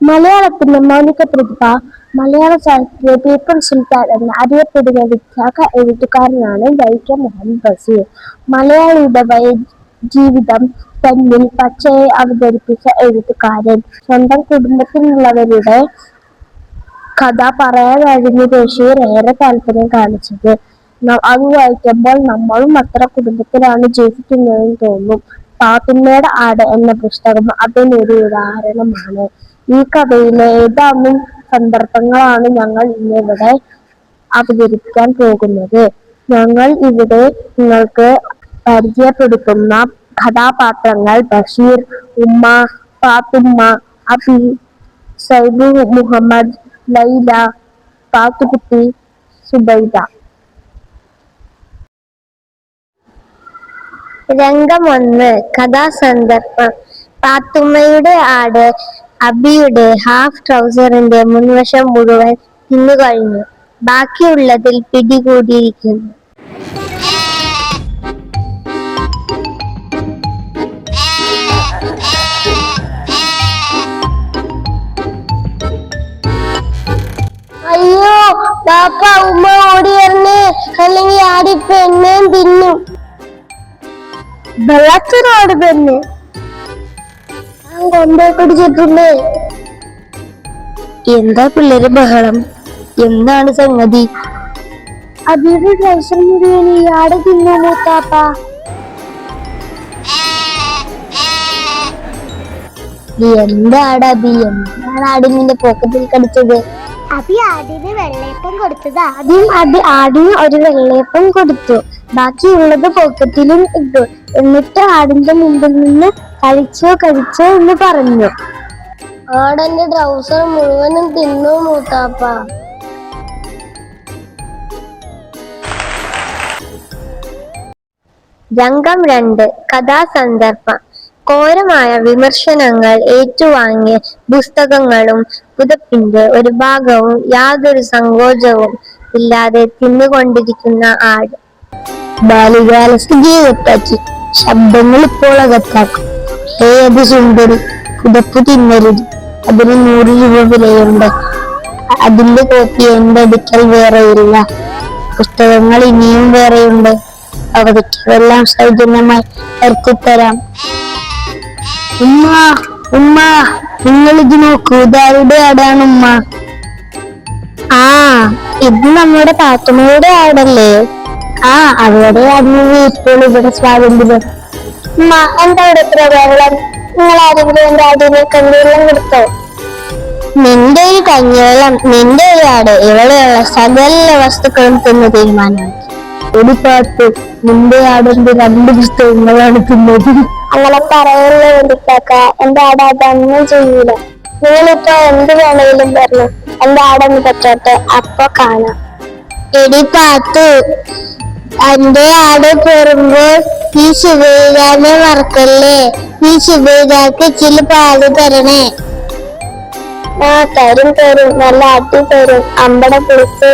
മലയാളത്തിന്റെ മൗലിക പ്രതിഭ, മലയാള സാഹിത്യത്തിലെ പീപ്പിൾസ് സുൽത്താൻ എന്ന് അറിയപ്പെടുന്ന വിഖ്യാത എഴുത്തുകാരനാണ് വൈക്കം മുഹമ്മദ് ബഷീർ. മലയാളിയുടെ ജീവിതം തന്നിൽ പച്ചയായി അവതരിപ്പിച്ച എഴുത്തുകാരൻ. സ്വന്തം കുടുംബത്തിലുള്ളവരുടെ കഥ പറയാനായിരുന്നു ബഷീർ ഏറെ താല്പര്യം കാണിച്ചത്. അത് വായിക്കുമ്പോൾ നമ്മളും അത്ര കുടുംബത്തിലാണ് ജീവിക്കുന്നതെന്ന് തോന്നും. പാത്തുമ്മയുടെ ആട് എന്ന പുസ്തകം അതിനൊരു ഉദാഹരണമാണ്. ഈ കഥയിലെ ഏതാനും സന്ദർഭങ്ങളാണ് ഞങ്ങൾ ഇന്നിവിടെ അവതരിപ്പിക്കാൻ പോകുന്നത്. ഞങ്ങൾ ഇവിടെ നിങ്ങൾക്ക് പരിചയപ്പെടുത്തുന്ന കഥാപാത്രങ്ങൾ ബഷീർ, ഉമ്മ, പാത്തുമ്മ, അബി, സൈബു മുഹമ്മദ്, ലൈല, പാത്തുക്കുട്ടി, സുബൈദ. രംഗം 1. കഥാസന്ദർഭം. പാത്തുമ്മയുടെ ആട് അബിയുടെ ഹാഫ് ട്രൗസറിന്റെ മുൻവശം മുഴുവൻ തിന്നുകഴിഞ്ഞു. ബാക്കിയുള്ളതിൽ പിടികൂടിയിരിക്കുന്നു. അയ്യോ പാപ്പ, ഉമ്മ ഓടിയറിഞ്ഞ്, അല്ലെങ്കിൽ ആടിപ്പ് എന്നെയും തിന്നും. വെള്ളത്തിനോട് തന്നെ കൊണ്ടേ കുടിച്ചിട്ടുണ്ട്. എന്താ പിള്ളേര് ബഹളം? എന്താണ് സംഗതി? അബിയുടെ ട്രൗസർ മുഴുവൻ ഈ ആട് തിന്നു മൂത്താപ്പ. എന്താടാ അബി, എന്താണ് ആടിന്റെ പോക്കറ്റിൽ കടിച്ചത്? അബി ആടിന് വെള്ളയപ്പം കൊടുത്തതാ. ആടിന് ഒരു വെള്ളയപ്പം കൊടുത്തു, ബാക്കിയുള്ളത് പോക്കറ്റിലും ഇട്ടു. എന്നിട്ട് ആടിന്റെ മുമ്പിൽ നിന്ന് കഴിച്ചോ എന്ന് പറഞ്ഞു. ആടന്റെ ട്രൗസർ മുഴുവനും തിന്നു മൂത്താപ്പ. രംഗം 2. കഥാസന്ദർഭം. ഘോരമായ വിമർശനങ്ങൾ ഏറ്റുവാങ്ങിയ പുസ്തകങ്ങളും പുതപ്പിന്റെ ഒരു ഭാഗവും യാതൊരു സങ്കോചവും ഇല്ലാതെ തിന്നുകൊണ്ടിരിക്കുന്ന ആട്. ബാല്യകാലത്ത് ജീവിതപ്പറ്റി ശബ്ദങ്ങൾ ഇപ്പോൾ അകത്താക്കും. ഏത് സുന്ദരി, പുതപ്പ് തിന്നരുത്, അതിന് 100 രൂപ വിലയുണ്ട്. അതിന്റെ കോപ്പി എന്റെ അടുക്കൽ വേറെയില്ല. പുസ്തകങ്ങൾ ഇനിയും വേറെയുണ്ട്. അവതരിക്കെല്ലാം സൗജന്യമായി വരുത്തിത്തരാം. ഉമ്മ, നിങ്ങൾ ഇത് നോക്കൂ, ഇതാരുടെ ആടാണ് ഉമ്മ? ഇത് നമ്മുടെ പാത്തുമ്മയുടെ ആടല്ലേ? അവിടെ ആയിരുന്നു ഇപ്പോൾ ഇവിടെ സ്വാതന്ത്ര്യം. ഉമ്മ, എന്താ ഇവിടെ ഇത്ര വെള്ളം? നിങ്ങൾ ആരെങ്കിലും എന്റെ ആടിനെ കഞ്ഞിവെള്ളം കൊടുത്തോ? നിന്റെ ഒരു കഞ്ഞിവെള്ളം, നിന്റെ ഒരു ആട്, ഇവിടെയുള്ള സകല വസ്തുക്കളും തിന്ന് തീരുമാനമാക്കി. ഒരു പാത്ത്, നിന്റെ ആടിന്റെ 2 പുസ്തകങ്ങളാണ് തിന്നത്. അങ്ങനെ പറയുന്ന വേണ്ടിക്കാക്ക, എന്റെ ആട് അതൊന്നും ചെയ്യൂല. നിങ്ങളിപ്പോ എന്ത് വേണമെങ്കിലും പറഞ്ഞു, എന്റെ ആടൊന്ന് പറ്റട്ടെ, അപ്പൊ കാണാം. എടി പാത്തു, എന്റെ ആട് പെറുമ്പോൾ ഈ സുബൈദാനെ മറക്കല്ലേ. ഈ സുബൈദാക്ക് ഇച്ചിരി പാല് തരണേ. തരും, നല്ല അട്ടി തരും. അമ്പട പുളിച്ച്